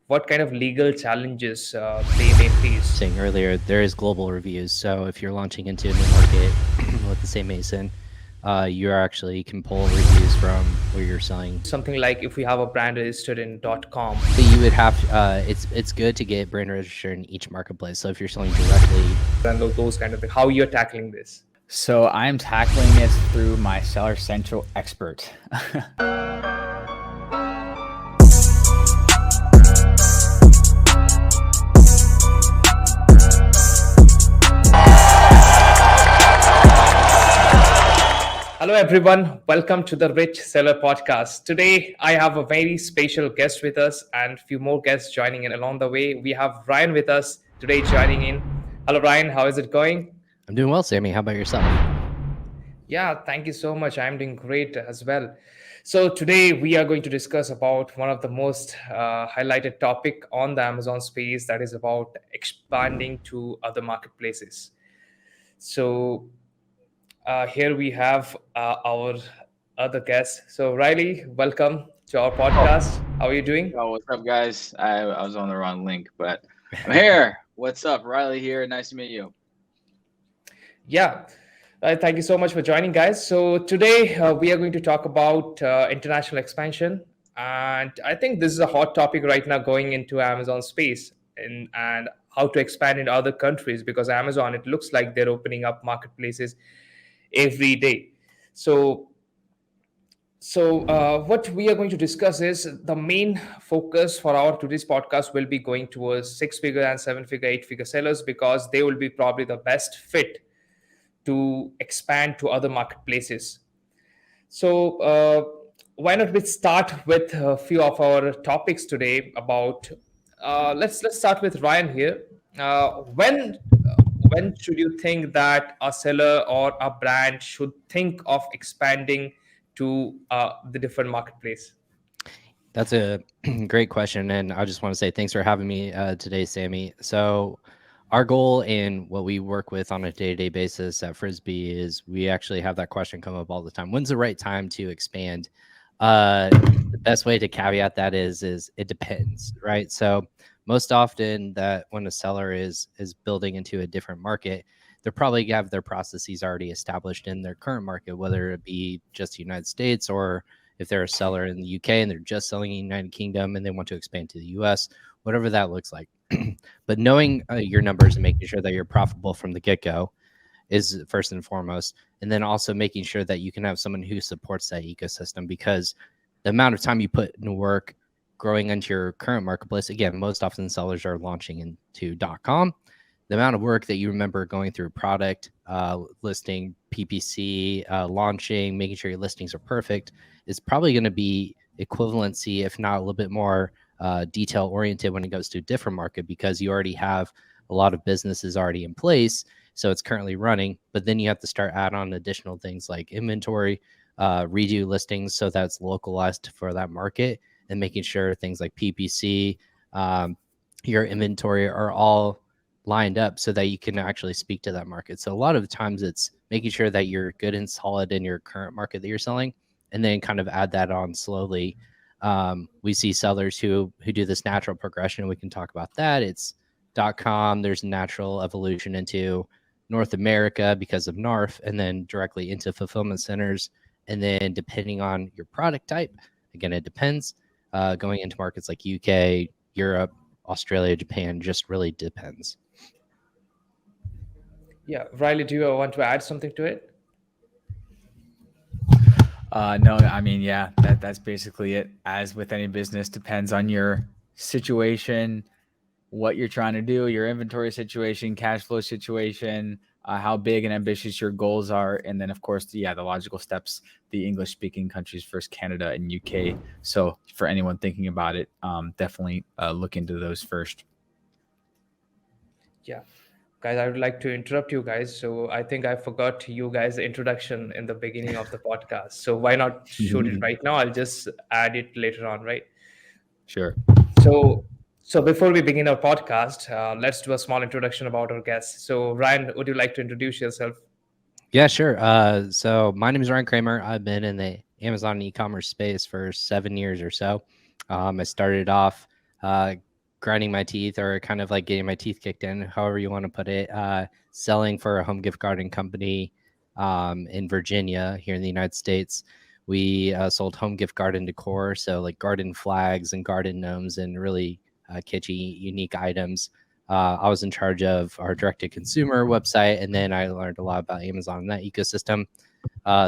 what kind of legal challenges they may face. Saying earlier, there is global reviews. So if you're launching into a new market with the same ASIN, you actually can pull reviews from where you're selling. Something like if we have a brand registered in .com. But you would have it's good to get brand registered in each marketplace. So if you're selling directly, And those kind of things. How you're tackling this? So I'm tackling it through my Seller Central expert. Hello, everyone. Welcome to the Rich Seller Podcast. Today, I have a very special guest with us and a few more guests joining in along the way. We have Ryan with us today joining in. Hello, Ryan. How is it going? I'm doing well, Sammy. How about yourself? Yeah, thank you so much. I'm doing great as well. So today we are going to discuss about one of the most highlighted topic on the Amazon space, that is about expanding to other marketplaces. So here we have our other guest. So Riley, welcome to our podcast. How are you doing? Oh, what's up, guys? I was on the wrong link, but I'm here. What's up? Riley here. Nice to meet you. Yeah. Thank you so much for joining, guys. So today we are going to talk about international expansion, and I think this is a hot topic right now going into Amazon space, and how to expand in other countries, because Amazon, it looks like they're opening up marketplaces every day. So what we are going to discuss is the main focus for our today's podcast will be going towards six-figure and seven-figure, eight-figure sellers, because they will be probably the best fit to expand to other marketplaces. So why not we start with a few of our topics today about let's start with Ryan here. When should you think that a seller or a brand should think of expanding to the different marketplace? That's a great question, and I just want to say thanks for having me today, Sammy. So our goal and what we work with on a day-to-day basis at Frisbee is we actually have that question come up all the time. When's the right time to expand? The best way to caveat that is it depends, right? So most often that when a seller is building into a different market, they're probably have their processes already established in their current market, whether it be just the United States, or if they're a seller in the UK and they're just selling in the United Kingdom and they want to expand to the US, whatever that looks like. But knowing your numbers and making sure that you're profitable from the get-go is first and foremost. And then also making sure that you can have someone who supports that ecosystem, because the amount of time you put into work growing into your current marketplace, again, most often sellers are launching into .com. The amount of work that you remember going through product, listing, PPC, launching, making sure your listings are perfect is probably going to be equivalency, if not a little bit more detail oriented when it goes to a different market, because you already have a lot of businesses already in place. So it's currently running, but then you have to start add on additional things like inventory, redo listings so that's localized for that market, and making sure things like PPC, your inventory are all lined up so that you can actually speak to that market. So a lot of the times it's making sure that you're good and solid in your current market that you're selling, and then kind of add that on slowly. We see sellers who do this natural progression. We can talk about that. It's .com. There's natural evolution into North America because of NARF, and then directly into fulfillment centers. And then depending on your product type, again, it depends, going into markets like UK, Europe, Australia, Japan, just really depends. Yeah, Riley, do you want to add something to it? No, I mean, yeah, that's basically it. As with any business, depends on your situation, what you're trying to do, your inventory situation, cash flow situation, how big and ambitious your goals are, and then of course, the logical steps, the English-speaking countries first, Canada and UK. So for anyone thinking about it, definitely look into those first. Yeah. Guys, I would like to interrupt you guys. So I think I forgot you guys the introduction in the beginning of the podcast. So why not shoot it right now? I'll just add it later on, right? Sure. So before we begin our podcast, let's do a small introduction about our guests. So Ryan, would you like to introduce yourself? Yeah, sure. So my name is Ryan Kramer. I've been in the Amazon e-commerce space for 7 years or so. I started off grinding my teeth, or kind of like getting my teeth kicked in, however you want to put it, selling for a home gift garden company in Virginia here in the United States. We sold home gift garden decor, so like garden flags and garden gnomes and really kitschy, unique items. I was in charge of our direct-to-consumer website, and then I learned a lot about Amazon and that ecosystem.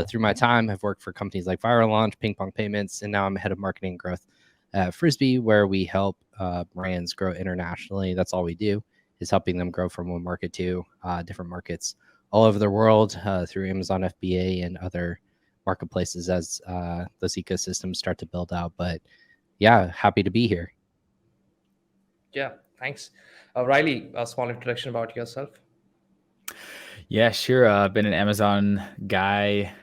Through my time, I've worked for companies like Viral Launch, Ping Pong Payments, and now I'm head of marketing and growth at Frisbee, where we help brands grow internationally. That's all we do, is helping them grow from one market to different markets all over the world through Amazon FBA and other marketplaces as those ecosystems start to build out. But yeah, happy to be here. Yeah, thanks. Riley, a small introduction about yourself. Yeah, sure. I've been an Amazon guy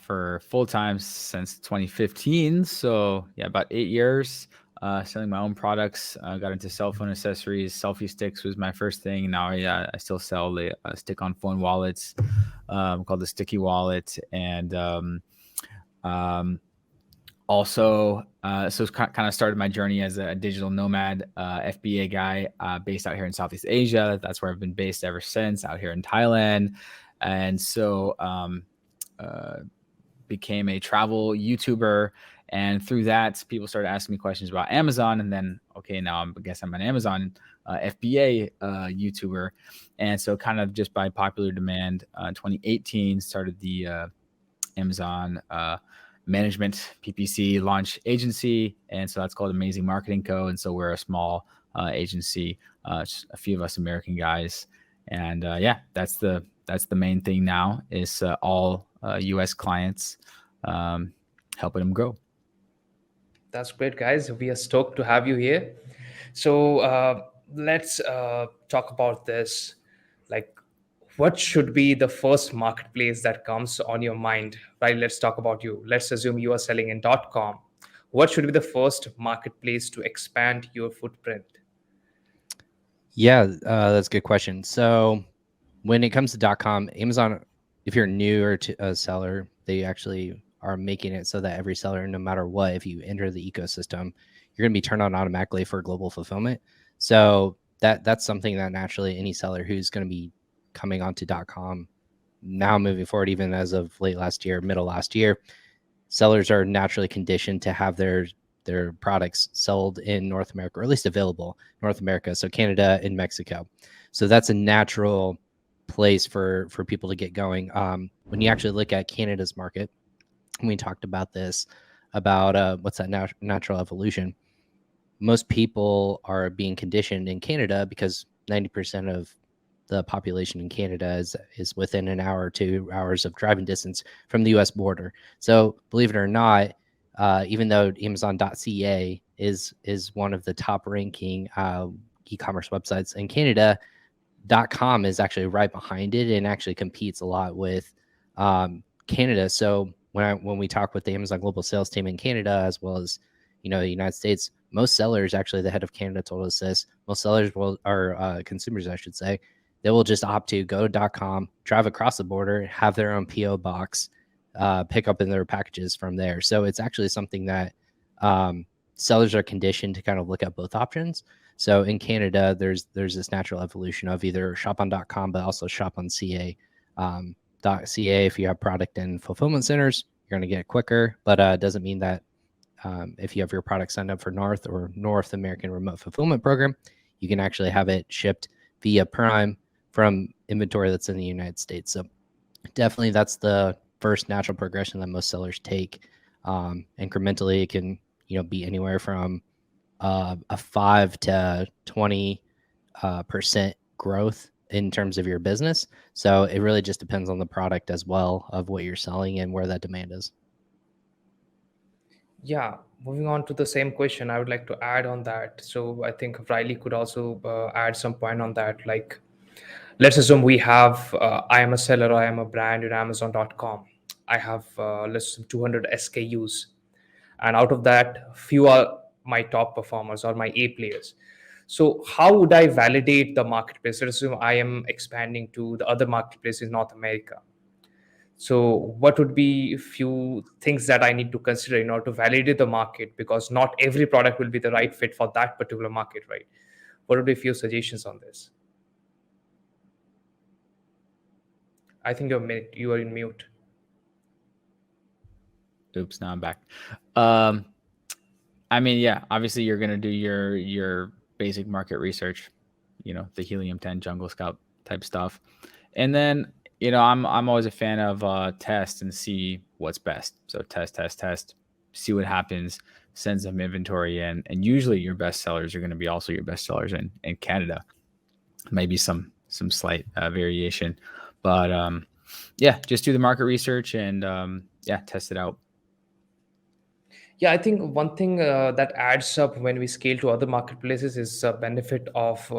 for full time since 2015. So yeah, about 8 years selling my own products. Got into cell phone accessories. Selfie sticks was my first thing. Now I still sell the stick-on phone wallets called the Sticky Wallet, and also, so it's kind of started my journey as a digital nomad FBA guy based out here in Southeast Asia. That's where I've been based ever since, out here in Thailand. And so became a travel YouTuber. And through that, people started asking me questions about Amazon. And then, okay, now I guess I'm an Amazon FBA YouTuber. And so kind of just by popular demand, 2018 started the Amazon management PPC launch agency, and so that's called Amazing Marketing Co. And so we're a small agency, just a few of us American guys, and yeah, that's the main thing now is all U.S. clients, helping them grow. That's great, guys. We are stoked to have you here. So let's talk about this. Like, what should be the first marketplace that comes on your mind? Right, let's talk about you. Let's assume you are selling in .com. What should be the first marketplace to expand your footprint? Yeah, that's a good question. So when it comes to .com, Amazon, if you're newer to a seller, they actually are making it so that every seller, no matter what, if you enter the ecosystem, you're going to be turned on automatically for global fulfillment. So that's something that naturally any seller who's going to be coming onto .com now moving forward, even as of late last year, middle last year, sellers are naturally conditioned to have their products sold in North America, or at least available in North America, so Canada and Mexico. So that's a natural place for people to get going. When you actually look at Canada's market, and we talked about this, about what's that natural evolution. Most people are being conditioned in Canada because 90% of the population in Canada is within an hour or 2 hours of driving distance from the US border. So believe it or not, even though Amazon.ca is one of the top ranking e-commerce websites in Canada, .com is actually right behind it and actually competes a lot with Canada. So when we talk with the Amazon global sales team in Canada, as well as the United States, most sellers, actually the head of Canada told us this, most sellers are consumers, I should say, they will just opt to go to .com, drive across the border, have their own PO box, pick up in their packages from there. So it's actually something that sellers are conditioned to kind of look at both options. So in Canada, there's this natural evolution of either shop on .com, but also shop on CA. .ca, if you have product in fulfillment centers, you're going to get it quicker, but it doesn't mean that if you have your product signed up for North American Remote Fulfillment Program, you can actually have it shipped via Prime from inventory that's in the United States. So definitely that's the first natural progression that most sellers take. Incrementally, it can be anywhere from a 5 to 20% growth in terms of your business. So it really just depends on the product as well, of what you're selling and where that demand is. Yeah, moving on to the same question, I would like to add on that. So I think Riley could also add some point on that. Like, let's assume we have, I am a seller, I am a brand in Amazon.com. I have let's assume 200 SKUs. And out of that, few are my top performers or my A players. So how would I validate the marketplace? Let's assume I am expanding to the other marketplace in North America. So what would be a few things that I need to consider in order to validate the market? Because not every product will be the right fit for that particular market, right? What would be a few suggestions on this? I think you are in mute. Oops, now I'm back. Um, I mean, yeah, obviously you're gonna do your basic market research, the Helium 10 Jungle Scout type stuff, and then I'm always a fan of test and see what's best. So test, see what happens, send some inventory in, and usually your best sellers are going to be also your best sellers in Canada. Maybe some slight variation, but yeah, just do the market research and yeah, test it out. Yeah, I think one thing that adds up when we scale to other marketplaces is a benefit of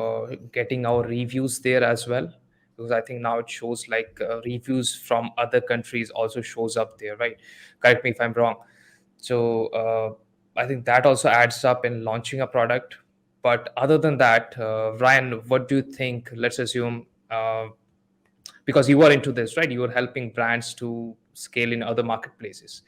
getting our reviews there as well. Because I think now it shows like reviews from other countries also shows up there, right? Correct me if I'm wrong. So I think that also adds up in launching a product. But other than that, Ryan, what do you think? Let's assume because you are into this, right? You are helping brands to scale in other marketplaces.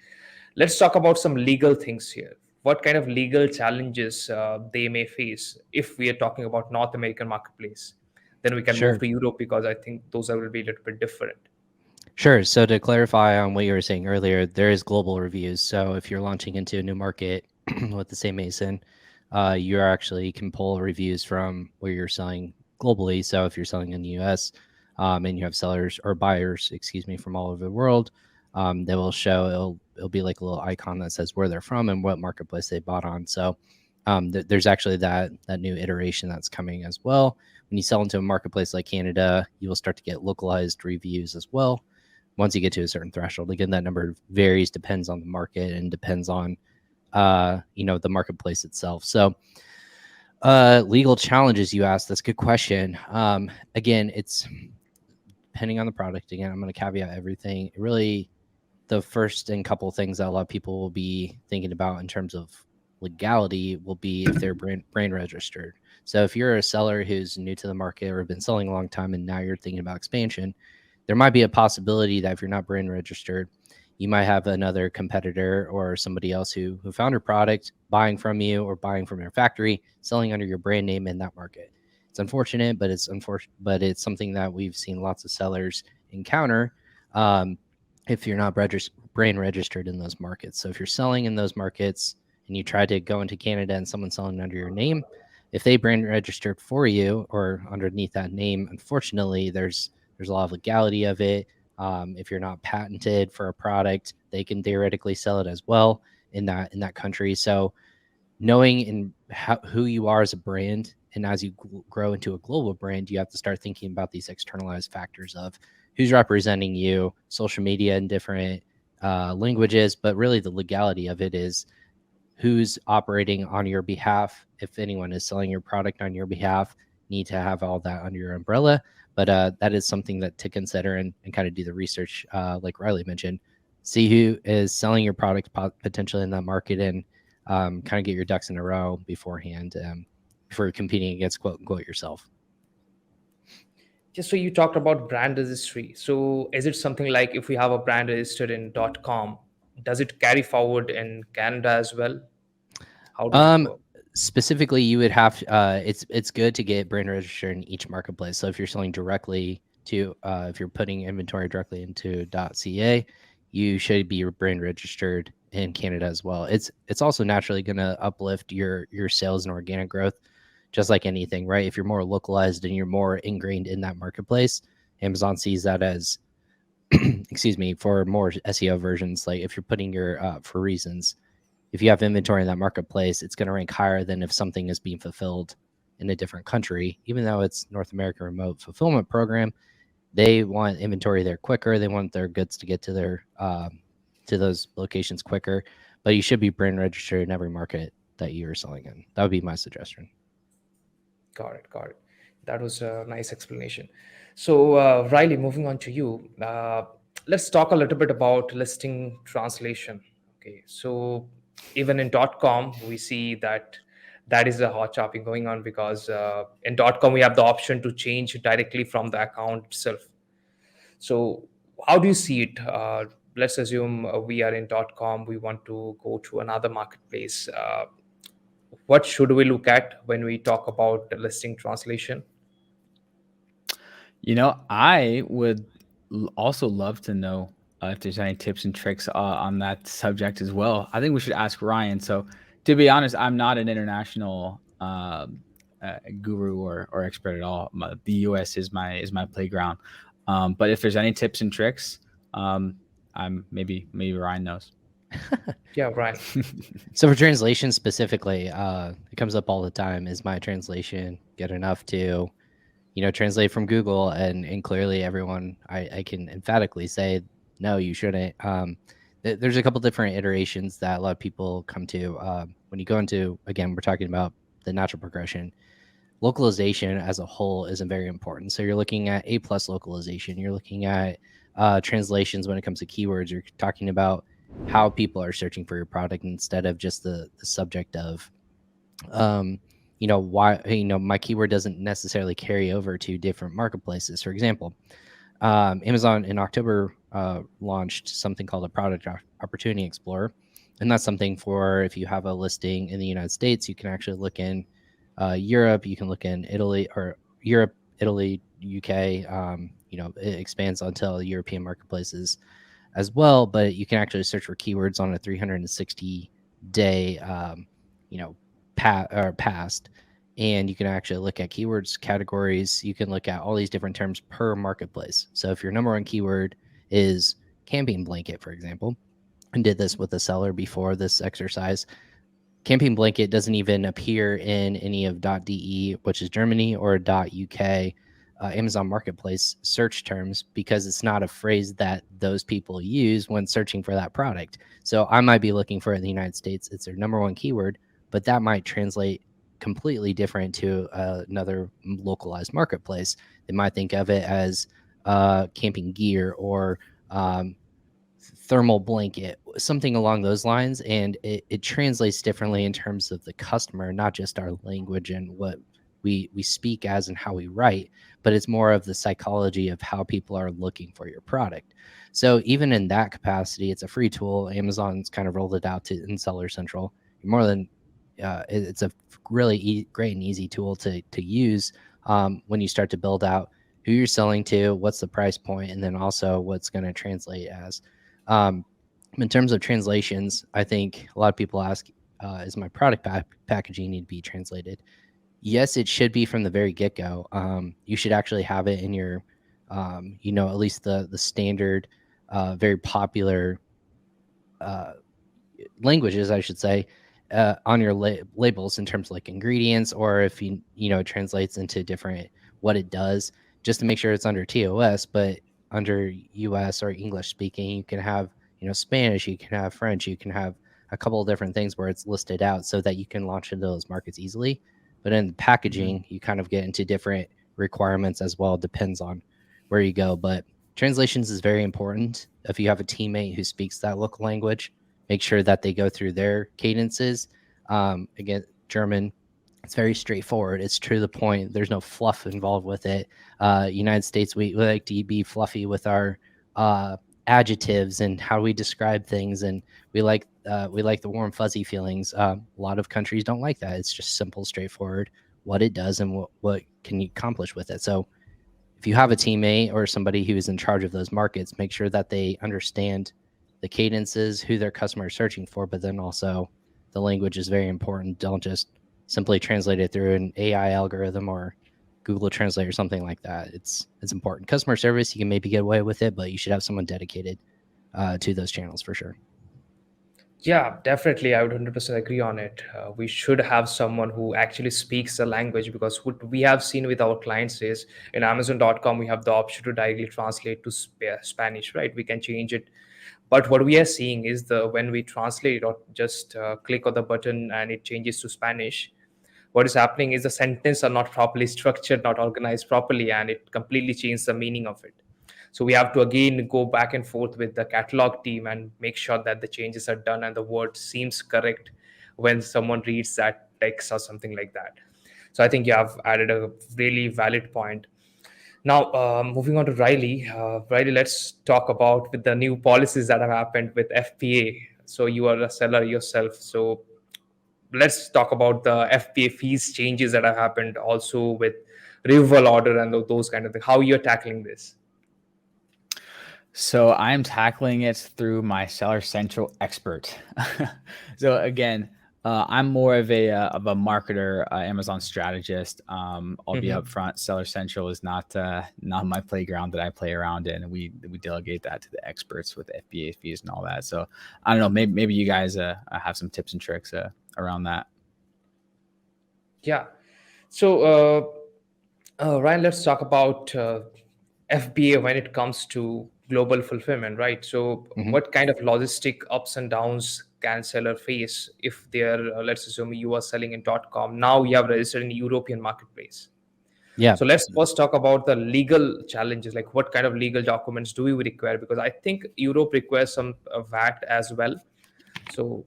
Let's talk about some legal things here. What kind of legal challenges they may face if we are talking about North American marketplace? Then we can move Sure. to Europe because I think those will be a little bit different. Sure. So to clarify on what you were saying earlier, there is global reviews. So if you're launching into a new market with the same ASIN, you actually can pull reviews from where you're selling globally. So if you're selling in the US and you have sellers or buyers, excuse me, from all over the world, they will show it'll be like a little icon that says where they're from and what marketplace they bought on. So there's actually that new iteration that's coming as well. When you sell into a marketplace like Canada, you will start to get localized reviews as well once you get to a certain threshold. Again, that number varies, depends on the market and depends on the marketplace itself. So legal challenges you asked, that's a good question. Again, it's depending on the product. Again, I'm going to caveat everything. Really, the first and couple things that a lot of people will be thinking about in terms of legality will be if they're brand registered. So if you're a seller who's new to the market or been selling a long time and now you're thinking about expansion, there might be a possibility that if you're not brand registered, you might have another competitor or somebody else who found your product, buying from you or buying from your factory, selling under your brand name in that market. It's unfortunate, but it's something that we've seen lots of sellers encounter if you're not brand registered in those markets. So if you're selling in those markets and you try to go into Canada and someone's selling under your name, if they brand registered for you or underneath that name, unfortunately, there's a lot of legality of it. If you're not patented for a product, they can theoretically sell it as well in that country. So knowing who you are as a brand, and as you grow into a global brand, you have to start thinking about these externalized factors of who's representing you, social media in different languages, but really the legality of it is who's operating on your behalf. If anyone is selling your product on your behalf, need to have all that under your umbrella. But that is something that to consider and kind of do the research, like Riley mentioned, see who is selling your product potentially in that market and kind of get your ducks in a row beforehand before competing against quote unquote yourself. Just so you talked about brand registry. So is it something like if we have a brand registered in .com, does it carry forward in Canada as well? How does it work? Specifically, you would have it's good to get brand registered in each marketplace. So if you're selling directly to if you're putting inventory directly into .ca, you should be brand registered in Canada as well. It's also naturally going to uplift your sales and organic growth, just like anything, right? If you're more localized and you're more ingrained in that marketplace, Amazon sees that as excuse me, for more SEO versions. Like if you're putting your for reasons, if you have inventory in that marketplace, it's going to rank higher than if something is being fulfilled in a different country. Even though it's North American remote fulfillment program, they want inventory there quicker. They want their goods to get to their to those locations quicker. But you should be brand registered in every market that you're selling in. That would be my suggestion. Got it. Got it. That was a nice explanation. So, Riley, moving on to you, let's talk a little bit about listing translation. Okay. So, even in .com, we see that that is a hot topic going on because in .com we have the option to change directly from the account itself. So, how do you see it? Let's assume we are in .com, we want to go to another marketplace. What should we look at when we talk about the listing translation? I would also love to know if there's any tips and tricks on that subject as well. I think we should ask Ryan. So, to be honest, I'm not an international guru or expert at all. The U.S. is my playground. But if there's any tips and tricks, I'm maybe Ryan knows. Yeah, Brian. So for translation specifically, it comes up all the time. Is my translation good enough to, translate from Google? And clearly everyone, I can emphatically say, no, you shouldn't. There's a couple different iterations that a lot of people come to. When you go into, again, we're talking about the natural progression. Localization as a whole isn't very important. So you're looking at A+ localization. You're looking at translations when it comes to keywords. You're talking about how people are searching for your product instead of just the subject of, why, my keyword doesn't necessarily carry over to different marketplaces. For example, Amazon in October launched something called a product opportunity explorer. And that's something for if you have a listing in the United States, you can actually look in Europe, you can look in Italy, or Europe, Italy, UK. It expands onto European marketplaces as well, but you can actually search for keywords on a 360-day, past, and you can actually look at keywords, categories. You can look at all these different terms per marketplace. So if your number one keyword is camping blanket, for example, and did this with a seller before this exercise, camping blanket doesn't even appear in any of .de, which is Germany, or .uk Amazon Marketplace search terms, because it's not a phrase that those people use when searching for that product. So I might be looking for it in the United States. It's their number one keyword, but that might translate completely different to another localized marketplace. They might think of it as camping gear or thermal blanket, something along those lines. And it translates differently in terms of the customer, not just our language and what we speak as and how we write, but it's more of the psychology of how people are looking for your product. So even in that capacity, it's a free tool. Amazon's kind of rolled it out in Seller Central. More than it's a really great and easy tool to use when you start to build out who you're selling to, what's the price point, and then also what's going to translate as. In terms of translations, I think a lot of people ask, is my product packaging need to be translated? Yes, it should be from the very get-go. You should actually have it in your, at least the standard, very popular languages, I should say, on your labels in terms of like ingredients, or if it translates into different what it does, just to make sure it's under TOS. But under US or English speaking, you can have Spanish, you can have French, you can have a couple of different things where it's listed out so that you can launch into those markets easily. But in the packaging, you kind of get into different requirements as well. Depends on where you go. But translations is very important. If you have a teammate who speaks that local language, make sure that they go through their cadences. Again, German, it's very straightforward. It's true to the point. There's no fluff involved with it. United States, we like to be fluffy with our adjectives and how we describe things, and we like the warm fuzzy feelings. A lot of countries don't like that. It's just simple, straightforward, what it does and what can you accomplish with it. So if you have a teammate or somebody who is in charge of those markets, make sure that they understand the cadences, who their customer is searching for, but then also the language is very important. Don't just simply translate it through an AI algorithm or Google Translate or something like that. It's important. Customer service, you can maybe get away with it, but you should have someone dedicated to those channels for sure. Yeah, definitely. I would 100% agree on it. We should have someone who actually speaks the language, because what we have seen with our clients is in Amazon.com, we have the option to directly translate to Spanish, right? We can change it. But what we are seeing is when we translate or just click on the button and it changes to Spanish, what is happening is the sentence are not properly structured, not organized properly, and it completely changes the meaning of it. So we have to again go back and forth with the catalog team and make sure that the changes are done and the word seems correct when someone reads that text or something like that. So I think you have added a really valid point. Now, moving on to Riley. Riley, let's talk about with the new policies that have happened with FPA. So you are a seller yourself. So let's talk about the FPA fees changes that have happened also with removal order and those kind of things. How you're tackling this? So I'm tackling it through my Seller Central expert. So again, I'm more of a marketer, Amazon strategist. I'll be Mhm. upfront. Seller Central is not my playground that I play around in. We delegate that to the experts with FBA fees and all that. So I don't know. Maybe you guys have some tips and tricks around that. Yeah. So, Ryan, let's talk about FBA when it comes to global fulfillment, right? So, Mhm. what kind of logistic ups and downs can seller face if they're, let's assume you are selling in .com, now you have registered in European marketplace. Yeah. So let's first talk about the legal challenges, like what kind of legal documents do we require? Because I think Europe requires some VAT as well. So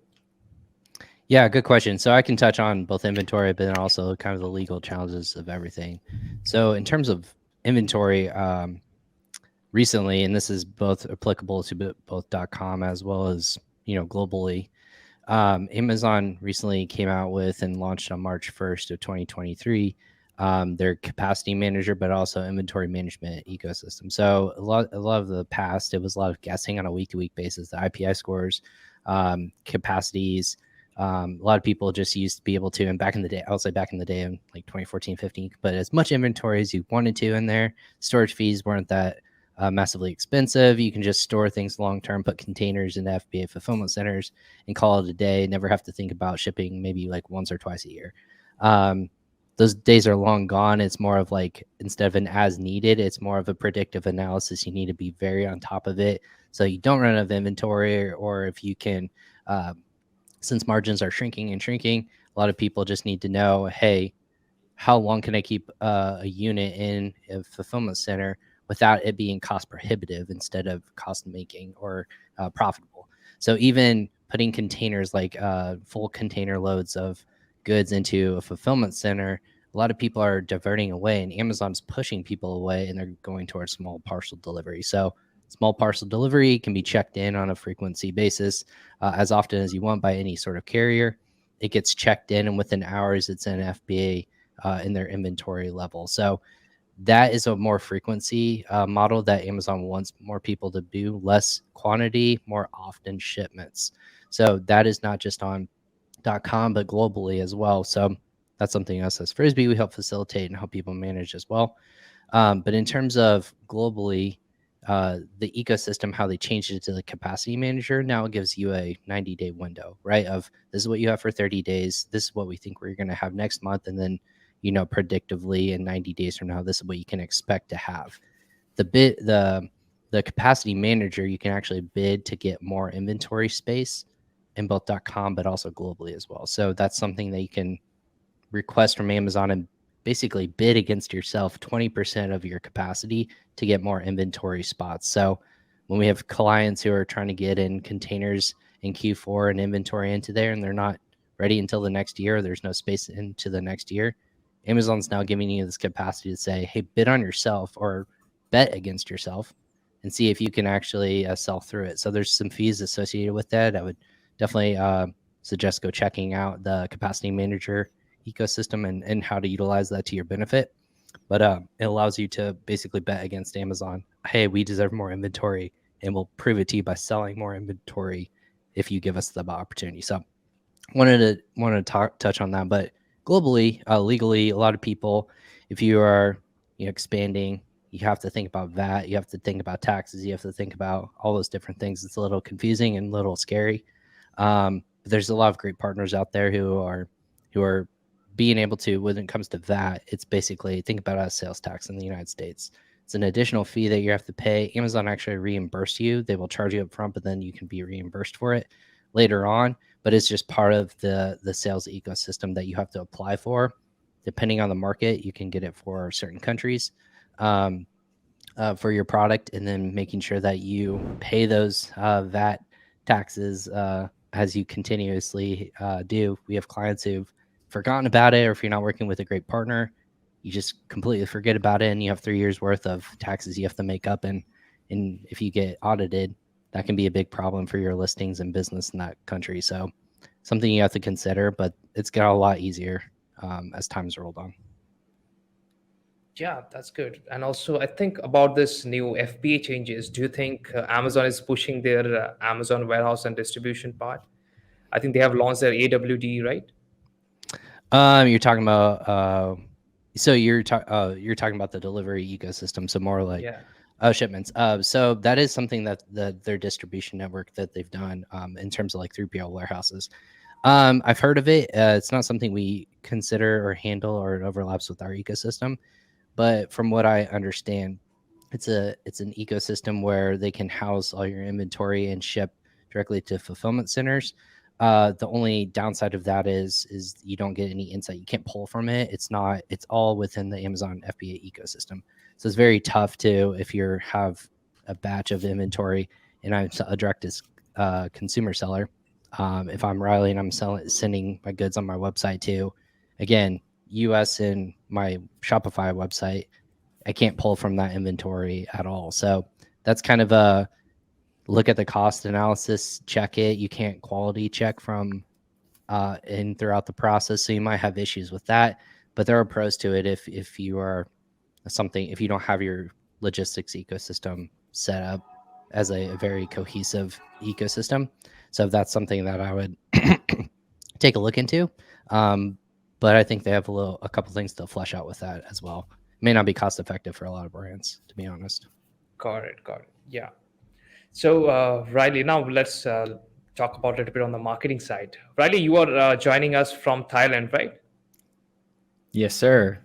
Yeah, good question. So I can touch on both inventory, but then also kind of the legal challenges of everything. So in terms of inventory, recently, and this is both applicable to both .com as well as globally. Amazon recently came out with and launched on March 1st of 2023 their capacity manager, but also inventory management ecosystem. So a lot of the past, it was a lot of guessing on a week-to-week basis, the IPI scores, capacities. A lot of people just used to be able to, and back in the day, I'll say back in the day in like 2014, 15, but as much inventory as you wanted to in there. Storage fees weren't that massively expensive. You can just store things long term, put containers in FBA fulfillment centers, and call it a day. Never have to think about shipping maybe like once or twice a year. Those days are long gone. It's more of like, instead of an as needed, it's more of a predictive analysis. You need to be very on top of it so you don't run out of inventory, or if you can, since margins are shrinking and shrinking, a lot of people just need to know, hey, how long can I keep a unit in a fulfillment center without it being cost prohibitive instead of cost making or profitable? So even putting containers, like full container loads of goods into a fulfillment center, a lot of people are diverting away, and Amazon's pushing people away, and they're going towards small parcel delivery. So small parcel delivery can be checked in on a frequency basis as often as you want by any sort of carrier. It gets checked in, and within hours, it's in FBA in their inventory level. So that is a more frequency model that Amazon wants more people to do, less quantity, more often shipments. So that is not just on .com, but globally as well. So that's something else as Frisbee we help facilitate and help people manage as well. But in terms of globally, the ecosystem, how they changed it to the capacity manager, now it gives you a 90-day window, right? Of this is what you have for 30 days. This is what we think we're going to have next month. And then, predictively in 90 days from now, this is what you can expect to have. The capacity manager, you can actually bid to get more inventory space in both .com, but also globally as well. So that's something that you can request from Amazon and basically bid against yourself 20% of your capacity to get more inventory spots. So when we have clients who are trying to get in containers in Q4 and inventory into there, and they're not ready until the next year, there's no space into the next year, Amazon's now giving you this capacity to say, hey, bid on yourself or bet against yourself and see if you can actually sell through it. So there's some fees associated with that. I would definitely suggest go checking out the capacity manager ecosystem and how to utilize that to your benefit. But it allows you to basically bet against Amazon. Hey, we deserve more inventory, and we'll prove it to you by selling more inventory if you give us the opportunity. So wanted to touch on that. But globally, legally, a lot of people, if you are expanding, you have to think about VAT, you have to think about taxes, you have to think about all those different things. It's a little confusing and a little scary. But there's a lot of great partners out there who are being able to, when it comes to VAT, it's basically, think about it as sales tax in the United States. It's an additional fee that you have to pay. Amazon actually reimburse you. They will charge you up front, but then you can be reimbursed for it later on. But it's just part of the sales ecosystem that you have to apply for. Depending on the market, you can get it for certain countries for your product, and then making sure that you pay those VAT taxes as you continuously do. We have clients who've forgotten about it, or if you're not working with a great partner, you just completely forget about it, and you have 3 years worth of taxes you have to make up. And if you get audited, that can be a big problem for your listings and business in that country. So something you have to consider, but it's got a lot easier as time's rolled on. Yeah, that's good. And also, I think about this new FBA changes. Do you think Amazon is pushing their Amazon warehouse and distribution part? I think they have launched their AWD, right? You're talking about so you're talking about the delivery ecosystem, so more like Yeah. shipments. So that is something that their distribution network that they've done in terms of like 3PL warehouses. I've heard of it. It's not something we consider or handle, or it overlaps with our ecosystem. But from what I understand, it's an ecosystem where they can house all your inventory and ship directly to fulfillment centers. The only downside of that is you don't get any insight. You can't pull from it. It's all within the Amazon FBA ecosystem. So it's very tough to, if you have a batch of inventory and I'm a direct consumer seller. If I'm Riley and I'm sending my goods on my website to, again, US and my Shopify website, I can't pull from that inventory at all. So that's kind of a look at the cost analysis, check it. You can't quality check from in throughout the process. So you might have issues with that, but there are pros to it if you are if you don't have your logistics ecosystem set up as a very cohesive ecosystem. So that's something that I would take a look into. But I think they have a couple things to flesh out with that as well. It may not be cost effective for a lot of brands, to be honest. Got it. Yeah. So, Riley, now let's talk about it a bit on the marketing side. Riley, you are joining us from Thailand, right? Yes, sir.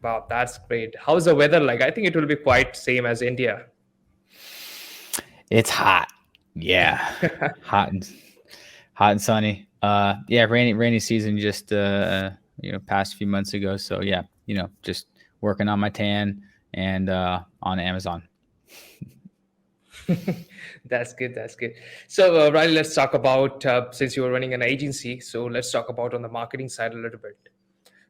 Wow, that's great. How's the weather like? I think it will be quite same as India. It's hot. Yeah. hot and sunny. Yeah, rainy season just past a few months ago. So yeah, just working on my tan and on Amazon. That's good. So, Riley, let's talk about since you are running an agency. So let's talk about on the marketing side a little bit.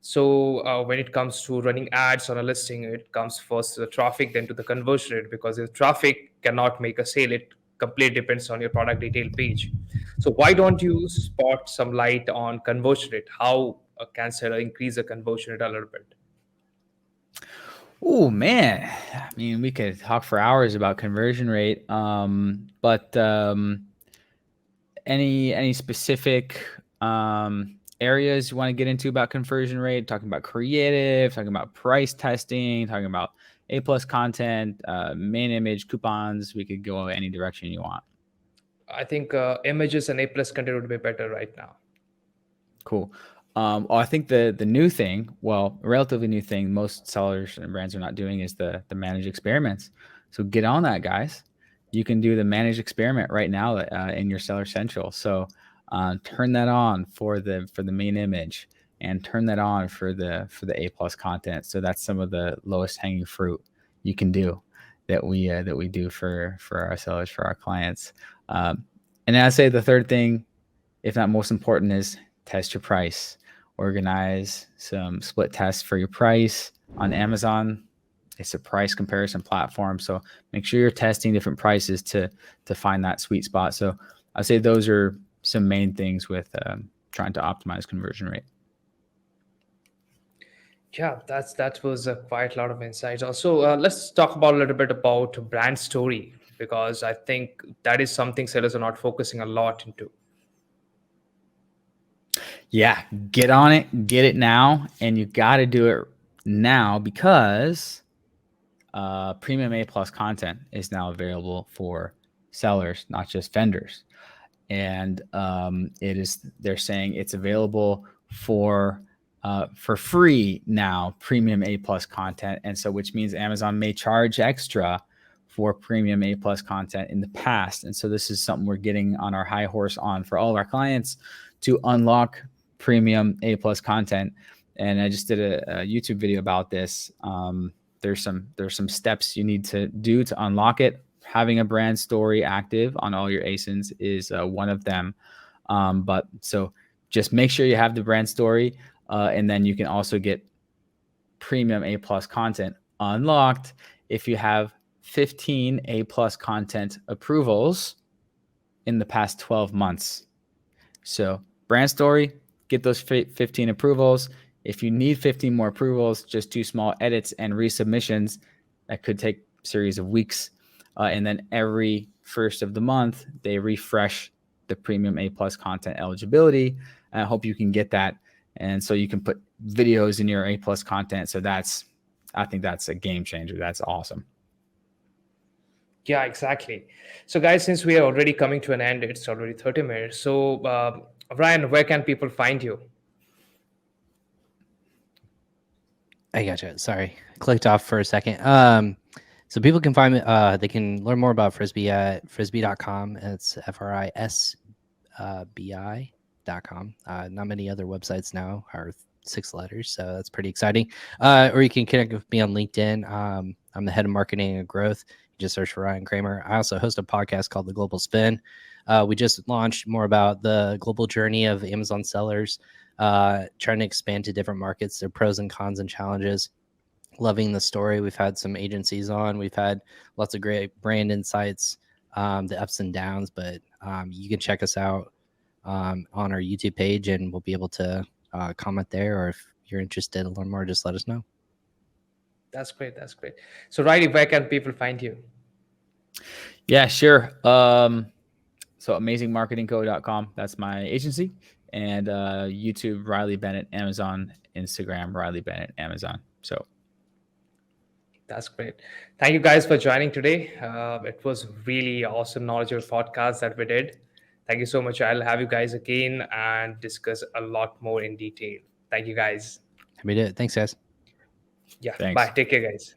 So when it comes to running ads on a listing, it comes first to the traffic, then to the conversion rate, because if traffic cannot make a sale, it completely depends on your product detail page. So why don't you spot some light on conversion rate? How can seller increase the conversion rate a little bit? Oh man, I mean, we could talk for hours about conversion rate. But any specific areas you want to get into about conversion rate? Talking about creative, talking about price testing, talking about A+ content, main image, coupons. We could go any direction you want. I think images and A+ content would be better right now. Cool. I think the new thing, a relatively new thing, most sellers and brands are not doing is the managed experiments. So get on that, guys. You can do the managed experiment right now in your Seller Central. So turn that on for the main image, and turn that on for the A+ content. So that's some of the lowest hanging fruit you can do that we do for our sellers, for our clients. And I'd say the third thing, if not most important, is test your price. Organize some split tests for your price on Amazon. It's a price comparison platform. So make sure you're testing different prices to find that sweet spot. So I'd say those are some main things with trying to optimize conversion rate. Yeah, that was quite a lot of insights. Also, let's talk about a little bit about brand story, because I think that is something sellers are not focusing a lot into. Yeah, get on it, get it now, and you got to do it now because premium A+ content is now available for sellers, not just vendors. And they're saying it's available for free now, premium A+ content. And so, which means Amazon may charge extra for premium A+ content in the past. And so this is something we're getting on our high horse on for all of our clients to unlock premium A+ content. And I just did a YouTube video about this. There's some steps you need to do to unlock it. Having a brand story active on all your ASINs is one of them. But so just make sure you have the brand story, and then you can also get premium A+ content unlocked if you have 15 A+ content approvals in the past 12 months. So brand story, get those 15 approvals. If you need 15 more approvals, just do small edits and resubmissions. That could take a series of weeks. And then every first of the month, they refresh the premium A+ content eligibility. And I hope you can get that. And so you can put videos in your A+ content. So I think that's a game changer. That's awesome. Yeah, exactly. So, guys, since we are already coming to an end, it's already 30 minutes. So, Ryan, where can people find you? I gotcha. Sorry, clicked off for a second. So people can find me. They can learn more about Frisbee at frisbee.com. It's FRISBI.com. Not many other websites now are 6 letters, so that's pretty exciting. Or you can connect with me on LinkedIn. I'm the head of marketing and growth. You just search for Ryan Kramer. I also host a podcast called The Global Spin. We just launched more about the global journey of Amazon sellers, trying to expand to different markets, their pros and cons and challenges. Loving the story. We've had some agencies on. We've had lots of great brand insights, the ups and downs, but you can check us out on our YouTube page and we'll be able to comment there. Or if you're interested to learn more, just let us know. That's great. That's great. So, Riley, where can people find you? Yeah, sure. So amazingmarketingco.com. That's my agency. And YouTube, Riley Bennett, Amazon, Instagram, Riley Bennett, Amazon. So that's great. Thank you guys for joining today. It was really awesome knowledgeable podcast that we did. Thank you so much. I'll have you guys again and discuss a lot more in detail. Thank you guys. Happy to do it. Thanks, guys. Yeah. Thanks. Bye. Take care, guys.